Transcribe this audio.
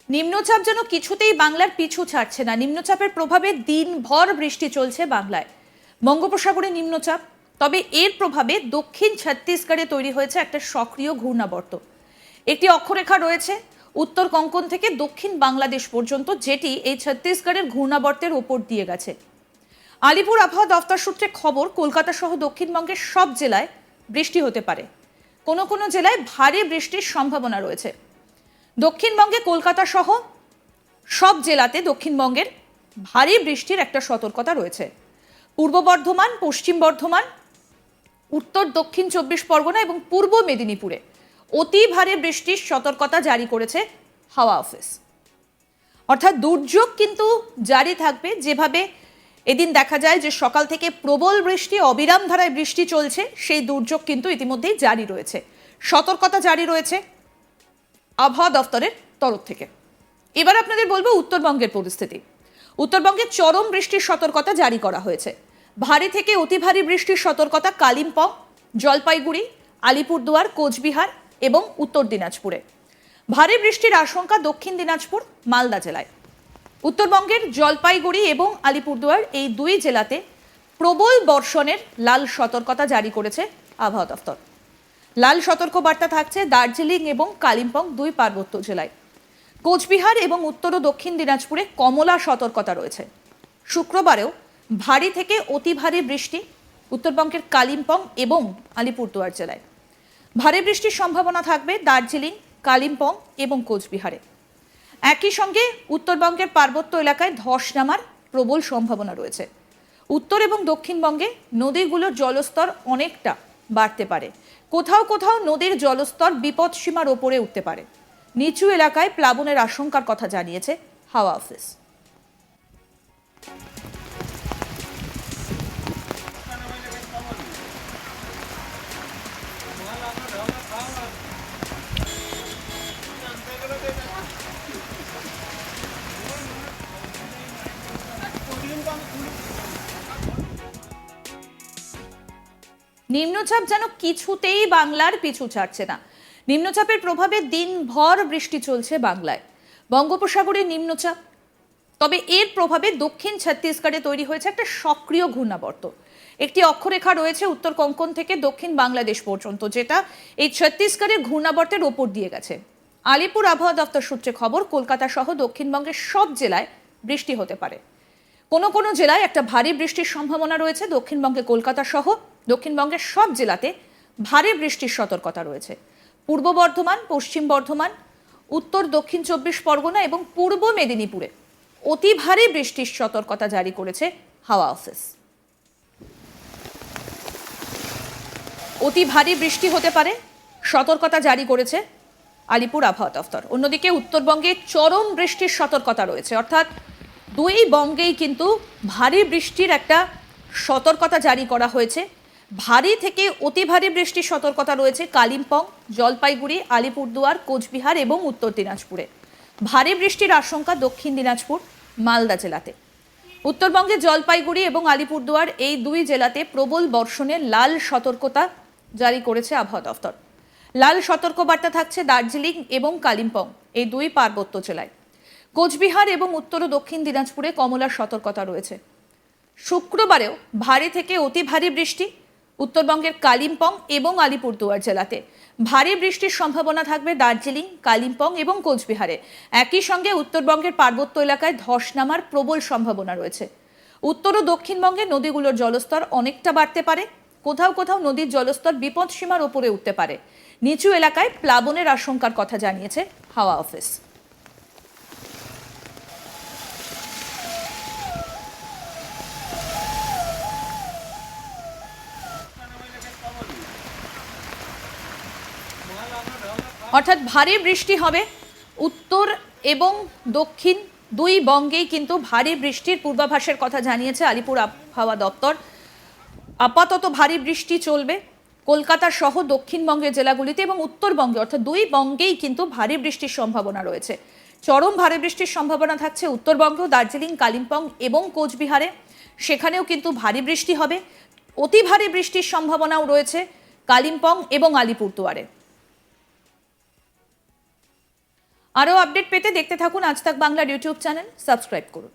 নিম্নচাপ যেন কিছুতেই বাংলার পিছু ছাড়ছে না। নিম্নচাপের প্রভাবে দিনভর বৃষ্টি চলছে বাংলায়। বঙ্গোপসাগরে নিম্নচাপ, তবে এর প্রভাবে দক্ষিণ ছত্তিশগড়ে তৈরি হয়েছে একটা সক্রিয় ঘূর্ণাবর্ত। একটি অক্ষরেখা রয়েছে উত্তর কঙ্কন থেকে দক্ষিণ বাংলাদেশ পর্যন্ত, যেটি এই ছত্তিশগড়ের ঘূর্ণাবর্তের ওপর দিয়ে গেছে। আলিপুর আবহাওয়া দফতর সূত্রে খবর, কলকাতা সহ দক্ষিণবঙ্গের সব জেলায় বৃষ্টি হতে পারে। কোনো কোনো জেলায় ভারী বৃষ্টির সম্ভাবনা রয়েছে। দক্ষিণবঙ্গে কলকাতা সহ সব জেলাতে দক্ষিণবঙ্গের ভারী বৃষ্টির একটা সতর্কতা রয়েছে। পূর্ব বর্ধমান, পশ্চিম বর্ধমান, উত্তর দক্ষিণ 24 পরগনা এবং পূর্ব মেদিনীপুরে অতি ভারী বৃষ্টির সতর্কতা জারি করেছে হাওয়া অফিস। অর্থাৎ দুর্যোগ কিন্তু জারি থাকবে। যেভাবে এদিন দেখা যায় যে সকাল থেকে প্রবল বৃষ্টি, অবিরাম ধারায় বৃষ্টি চলছে, সেই দুর্যোগ কিন্তু ইতিমধ্যেই জারি রয়েছে। সতর্কতা জারি রয়েছে আবহাওয়া দফতরের তরফ থেকে। এবার আপনাদের বলবো উত্তরবঙ্গের পরিস্থিতি। উত্তরবঙ্গে চরম বৃষ্টির সতর্কতা জারি করা হয়েছে। ভারী থেকে অতি ভারী বৃষ্টির সতর্কতা কালিম্পং, জলপাইগুড়ি, আলিপুরদুয়ার, কোচবিহার এবং উত্তর দিনাজপুরে। ভারী বৃষ্টির আশঙ্কা দক্ষিণ দিনাজপুর, মালদা জেলায়। উত্তরবঙ্গের জলপাইগুড়ি এবং আলিপুরদুয়ার এই দুই জেলাতে প্রবল বর্ষণের লাল সতর্কতা জারি করেছে আবহাওয়া দফতর। লাল সতর্ক বার্তা থাকছে দার্জিলিং এবং কালিম্পং দুই পার্বত্য জেলায়। কোচবিহার এবং উত্তর ও দক্ষিণ দিনাজপুরে কমলা সতর্কতা রয়েছে। শুক্রবারেও ভারী থেকে অতি ভারী বৃষ্টি উত্তরবঙ্গের কালিম্পং এবং আলিপুরদুয়ার জেলায়। ভারী বৃষ্টির সম্ভাবনা থাকবে দার্জিলিং, কালিম্পং এবং কোচবিহারে। একই সঙ্গে উত্তরবঙ্গের পার্বত্য এলাকায় ধস নামার প্রবল সম্ভাবনা রয়েছে। উত্তর এবং দক্ষিণবঙ্গে নদীগুলোর জলস্তর অনেকটা বাড়তে পারে। কোথাও কোথাও নদীর জলস্তর বিপদসীমার ওপরে উঠতে পারে। নিচু এলাকায় প্লাবনের আশঙ্কার কথা জানিয়েছে হাওয়া অফিস। নিম্নচাপ যেন কিছুতেই বাংলার পিছু ছাড়ছে না। নিম্নচাপের প্রভাবে দিনভর বৃষ্টি চলছে বাংলায়। বঙ্গোপসাগরে নিম্নচাপ, তবে এর প্রভাবে দক্ষিণ ছত্তিশগড়ে তৈরি হয়েছে একটা সক্রিয় ঘূর্ণাবর্ত। একটি অক্ষরেখা রয়েছে উত্তর কঙ্কন থেকে দক্ষিণ বাংলাদেশ পর্যন্ত, যেটা এই ছত্তিশগড়ের ঘূর্ণাবর্তের ওপর দিয়ে গেছে। আলিপুর আবহাওয়া দফতর সূত্রে খবর, কলকাতা সহ দক্ষিণবঙ্গের সব জেলায় বৃষ্টি হতে পারে। কোনো কোনো জেলায় একটা ভারী বৃষ্টির সম্ভাবনা রয়েছে। দক্ষিণবঙ্গে কলকাতা সহ দক্ষিণবঙ্গের সব জেলাতে ভারী বৃষ্টির সতর্কতা রয়েছে। পূর্ব বর্ধমান, পশ্চিম বর্ধমান, উত্তর দক্ষিণ 24 পরগনা এবং পূর্ব মেদিনীপুরে অতি ভারী বৃষ্টির সতর্কতা জারি করেছে হাওয়া অফিস। অতি ভারী বৃষ্টি হতে পারে, সতর্কতা জারি করেছে আলিপুর আবহাওয়া দফতর। অন্যদিকে উত্তরবঙ্গে চরম বৃষ্টির সতর্কতা রয়েছে। অর্থাৎ দুই বঙ্গেই কিন্তু ভারী বৃষ্টির একটা সতর্কতা জারি করা হয়েছে। ভারী থেকে অতি ভারী বৃষ্টির সতর্কতা রয়েছে কালিম্পং, জলপাইগুড়ি, আলিপুরদুয়ার, কোচবিহার এবং উত্তর দিনাজপুরে। ভারী বৃষ্টির আশঙ্কা দক্ষিণ দিনাজপুর, মালদা জেলাতে। উত্তরবঙ্গে জলপাইগুড়ি এবং আলিপুরদুয়ার এই দুই জেলাতে প্রবল বর্ষণের লাল সতর্কতা জারি করেছে আবহাওয়া দফতর। লাল সতর্ক বার্তা থাকছে দার্জিলিং এবং কালিম্পং এই দুই পার্বত্য জেলায়। কোচবিহার এবং উত্তর ও দক্ষিণ দিনাজপুরে কমলার সতর্কতা রয়েছে। শুক্রবারেও ভারী থেকে অতি ভারী বৃষ্টি উত্তরবঙ্গের কালিম্পং এবং আলিপুরদুয়ার জেলাতে। ভারী বৃষ্টির সম্ভাবনা থাকবে দার্জিলিং, কালিম্পং এবং কোচবিহারে। একই সঙ্গে উত্তরবঙ্গের পার্বত্য এলাকায় ধস নামার প্রবল সম্ভাবনা রয়েছে। উত্তর ও দক্ষিণবঙ্গে নদীগুলোর জলস্তর অনেকটা বাড়তে পারে। কোথাও কোথাও নদীর জলস্তর বিপদসীমার ওপরে উঠতে পারে। নিচু এলাকায় প্লাবনের আশঙ্কার কথা জানিয়েছে হাওয়া অফিস। অর্থাৎ ভারী বৃষ্টি হবে উত্তর এবং দক্ষিণ দুই বঙ্গেই কিন্তু ভারী বৃষ্টির পূর্বাভাসের কথা জানিয়েছে আলিপুর আবহাওয়া দপ্তর। আপাতত ভারী বৃষ্টি চলবে কলকাতা সহ দক্ষিণবঙ্গের জেলাগুলিতে এবং উত্তরবঙ্গে, অর্থাৎ দুই বঙ্গেই কিন্তু ভারী বৃষ্টির সম্ভাবনা রয়েছে। চরম ভারী বৃষ্টির সম্ভাবনা থাকছে উত্তরবঙ্গ, দার্জিলিং, কালিম্পং এবং কোচবিহারে। সেখানেও কিন্তু ভারী বৃষ্টি হবে। অতি ভারী বৃষ্টির সম্ভাবনাও রয়েছে কালিম্পং এবং আলিপুরদুয়ারে। আরও আপডেট পেতে দেখতে থাকুন আজ তাক বাংলার ইউটিউব চ্যানেল, সাবস্ক্রাইব করুন।